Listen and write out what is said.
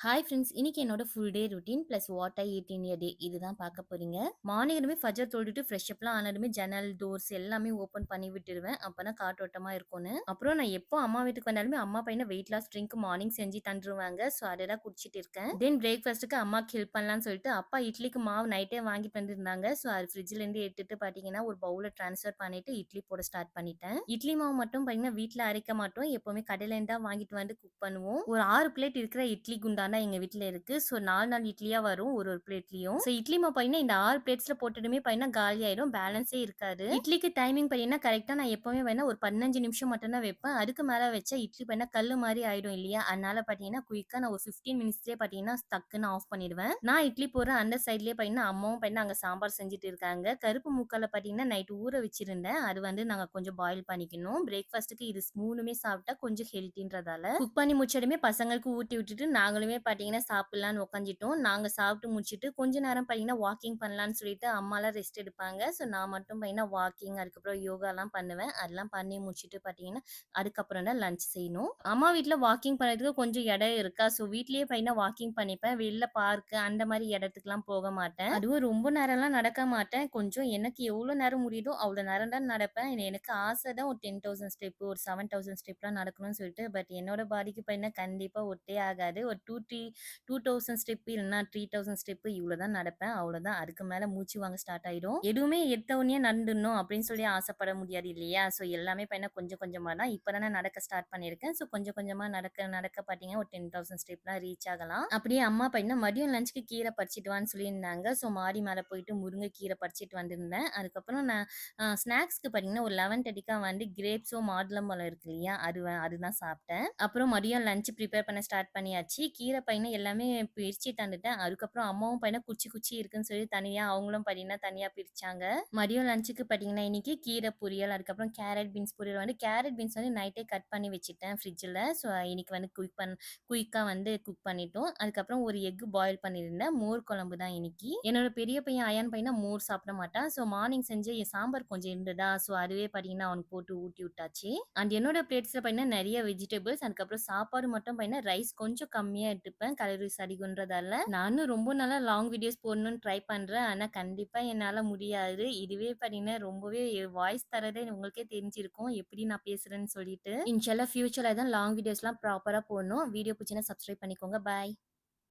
Hi friends, இன்னைக்கு என்னோட full day routine plus what I eat in a day இதுதான் பார்க்க போறீங்க. மார்னிங்லுமே ஃபஜர் தொழுதுட்டு ஃப்ரெஷ் அப்லாம் ஆனதுமே ஜன்னல் டோர்ஸ் எல்லாமே ஓப்பன் பண்ணி விட்டுருவேன். அப்பதான் காற்றோட்டமா இருக்கும்னு. அப்புறம் நான் எப்போ அம்மா வீட்டுக்கு வந்தாலுமே அம்மா பையனை வெயிட் லாஸ் ட்ரிங்க் மார்னிங் செஞ்சு தந்துருவாங்க. ஸோ அதெல்லாம் குடிச்சிட்டு இருக்கேன். தென் பிரேக்ஃபாஸ்ட்டுக்கு அம்மாக்கு ஹெல்ப் பண்ணலாம்னு சொல்லிட்டு அப்பா இட்லிக்கு மாவு நைட்டே வாங்கிட்டு வந்திருந்தாங்க. ஸோ அது ஃப்ரிட்ஜ்ல இருந்து எடுத்துட்டு பார்த்தீங்கன்னா ஒரு பவுல ட்ரான்ஸ்ஃபர் பண்ணிட்டு இட்லி போட ஸ்டார்ட் பண்ணிட்டேன். இட்லி மாவு மட்டும் பார்த்தீங்கன்னா வீட்டில் அரைக்க மாட்டோம். எப்பவுமே கடையில இருந்தா வாங்கிட்டு வந்து குக் பண்ணுவோம். ஒரு 6 பிளேட் இருக்கிற இட்லி குண்டான் தான் எங்க வீட்ல இருக்கு. ஸோ 4 இட்லியா வரும் ஒரு ஒரு பிளேட்லயும். ஸோ இட்லி மாவு பார்த்தீங்கன்னா இந்த 6 பிளேட்ஸ்ல போட்டதுமே பார்த்தீங்கன்னா காலி ஆயிடும். பேலன்ஸே இருக்காது. இட்லிக்கு டைமிங் பார்த்தீங்கன்னா கரெக்ட்டா நான் எப்பவுமே வேணா ஒரு 15 நிமிஷம் மட்டும் தான் வைப்பேன். அதுக்கு மேல வச்சா இட்லி பார்த்தீங்கன்னா கல்லு மாரி ஆயிடும் இல்லையா? அதனால பார்த்தீங்கன்னா குயிக்கா நான் ஒரு 15 மினிட்ஸ்லயே பார்த்தீங்கன்னா டக்குன்னு ஆஃப் பண்ணிடுவேன். நான் இட்லி போடுற அந்த சைட்லயே பார்த்தீங்கன்னா அம்மாவும் பார்த்தீங்கன்னா அங்க சாம்பார் செஞ்சுட்டு இருக்காங்க. கருப்பு மூக்கால பார்த்தீங்கன்னா நைட் ஊற வச்சிருந்தேன். அது வந்து நாங்க கொஞ்சம் பாயில் பண்ணிக்கணும். பிரேக்ஃபாஸ்ட்டுக்கு இது 3மே சாப்பிட்டா கொஞ்சம் ஹெல்த்தின்றதால குக் பண்ணி முடிச்சதுமே பசங்களுக்கு ஊட்டி விட்டுட்டு நாங்களுமே பார்த்தீங்கன்னா சாப்பிடலான்னு உட்காந்துட்டோம். நாங்க சாப்பிட்டு முடிச்சுட்டு கொஞ்ச நேரம் பார்த்தீங்கன்னா வாக்கிங் பண்ணலான்னு சொல்லிட்டு அம்மாலாம் ரெஸ்ட் எடுப்பாங்க. ஸோ நான் மட்டும் பார்த்தீங்கன்னா வாக்கிங் அதுக்கப்புறம் யோகாலாம் பண்ணுவேன். அதெல்லாம் பண்ணி முடிச்சுட்டு பார்த்தீங்கன்னா அதுக்கப்புறம் தான் லஞ்ச் செய்யணும். அம்மா வீட்ல வாக்கிங் பண்ணுறதுக்கு கொஞ்சம் இடம் இருக்கா. ஸோ வீட்லயே பார்த்தீங்கன்னா வாக்கிங் பண்ணிப்பேன். வெளில பார்க் அந்த மாரி இடத்துக்குலாம் போக மாட்டேன். அதுவும் ரொம்ப நேரம்லாம் நடக்க மாட்டேன். கொஞ்சம் எனக்கு எவ்வளோ நேரம் முடியுதோ அவ்வளோ நேரம் தான் நடப்பேன். எனக்கு ஆசை தான் ஒரு 10,000 ஸ்டெப் ஒரு 7,000 ஸ்டெப்லாம் நடக்கணும்னு சொல்லிட்டு. பட் என்னோட பாடிக்கு பார்த்தீங்கன்னா கண்டிப்பா ஒட்டே ஆகாது. ஒரு 2,000 ஸ்டெப் இல்லன்னா 3,000 ஸ்டெப் இவ்வளோ தான் நடப்பேன். அவ்வளோதான். அதுக்கு மேல மூச்சு வாங்க ஸ்டார்ட் ஆயிடும். எதுவுமே எடுத்த உடனே நடந்துடணும் அப்படின்னு சொல்லி ஆசைப்பட முடியாது இல்லையா? ஸோ எல்லாமே பார்த்தீங்கன்னா கொஞ்சம் கொஞ்சமா தான். இப்ப தானே நடக்க ஸ்டார்ட் பண்ணியிருக்கேன். ஸோ கொஞ்சம் கொஞ்சமா நடக்க நடக்க பார்த்தீங்கன்னா ஒரு 10,000 ஸ்டெப்லாம் ரீச் ஆகலாம். அப்படியே அம்மா பார்த்தீங்கன்னா மதியம் லஞ்சுக்கு கீரை பறிச்சுட்டு வான்னு சொல்லியிருந்தாங்க. ஸோ மாடி மேல போயிட்டு முருங்கை கீரை பறிச்சுட்டு வந்திருந்தேன். அதுக்கப்புறம் நான் ஸ்நாக்ஸ்க்கு பார்த்தீங்கன்னா ஒரு 11:30க்கா வந்து கிரேப்ஸோ மாதுளம்பழம் இருக்கு இல்லையா? அதுதான் சாப்பிட்டேன். அப்புறம் மதியம் லஞ்ச் ப்ரிப்பேர் பண்ண ஸ்டார்ட் பண்ணியாச்சு. கீரை பார்த்தீங்கன்னா எல்லாமே பிரிச்சு தந்துட்டேன். அதுக்கப்புறம் அம்மாவும் பார்த்தீங்கன்னா குச்சி குச்சி இருக்குன்னு சொல்லி தனியா அவங்களும் பார்த்தீங்கன்னா தனியா பிரிச்சாங்க. மதியம் லஞ்சுக்கு பார்த்தீங்கன்னா இன்னைக்கு கீரை பொரியல், அதுக்கப்புறம் கேரட் பீன்ஸ் பொரியல் வந்து கேரட் பீன்ஸ் வந்து நைட்டே கட் பண்ணி வச்சுட்டேன் ஃப்ரிட்ஜ்ல. ஸோ இன்னைக்கு வந்து குயிக்கா வந்து குக் பண்ணிட்டோம். அதுக்கப்புறம் ஒரு எக் பாயில் பண்ணியிருந்தேன். மோர் குழம்பு தான் இன்னைக்கு. என்னோட பெரிய பையன் அயான் பையனா மோர் சாப்பிட மாட்டான். ஸோ மார்னிங் செஞ்ச என் சாம்பார் கொஞ்சம் இருந்ததா, ஸோ அதுவே பார்த்தீங்கன்னா அவனுக்கு போட்டு ஊட்டி விட்டாச்சு. அண்ட் என்னோட பிளேட்ஸ்ல பார்த்தீங்கன்னா நிறைய வெஜிடபிள்ஸ், அதுக்கப்புறம் சாப்பாடு மட்டும் பார்த்தீங்கன்னா ரைஸ் கொஞ்சம் கம்மியா எடுத்துப்பேன். கலோரிஸ் அதிகம்ன்றதால நானும் ரொம்ப நாளா லாங் வீடியோஸ் போடணும்னு ட்ரை பண்றேன். ஆனா கண்டிப்பா என்னால முடியாது. இதுவே பார்த்தீங்கன்னா ரொம்பவே வாய்ஸ் தரதே உங்களுக்கே தெரிஞ்சிருக்கும். எப்படி நான் பேசுறேன்னு சொல்லிட்டு. இன்ஷால்லா ஃபியூச்சர்ல தான் லாங் வீடியோஸ்லாம் ப்ராப்பரா போடணும். வீடியோ பிடிச்சிருந்தா சப்ஸ்கிரைப் பண்ணிக்கோங்க. பாய்.